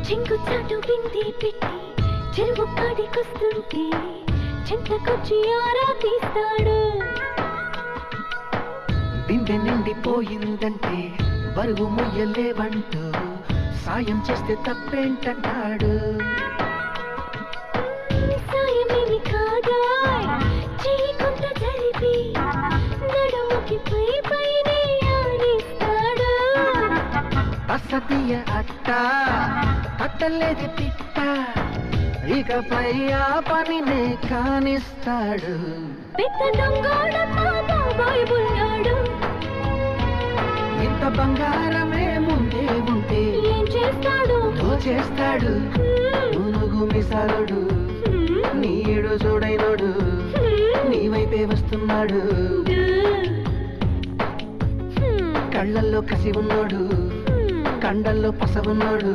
చెంగు చాటు బింది పెట్టి చెరువు కాడికొస్తుంటే చెంతకొచ్చి ఆరా తీస్తాడు. బిందె నిండిపోయిందంటే బరువు మొయ్యలేవంటూ సాయం చేస్తే తప్పేంటంటాడు. సాయమేమి కాదా చెయ్యి కొంత జరిపి నడుముకి పై పైనే ఆడిస్తాడు. అసతీయ అట్ట కట్టలేది పిట్ట ఇకపై ఆ పనినే కానిస్తాడు. పెద్ద దొంగోడతో బాబున్నాడు. ఇంత బంగారమే ముందే ఉంటే ఏం చేస్తాడు దోచేస్తాడు. మునుగు మిసాలుడు నీడు చూడైనడు నీ వైపే వస్తున్నాడు. కళ్ళల్లో కసి ఉన్నాడు కండల్లో పస ఉన్నాడు.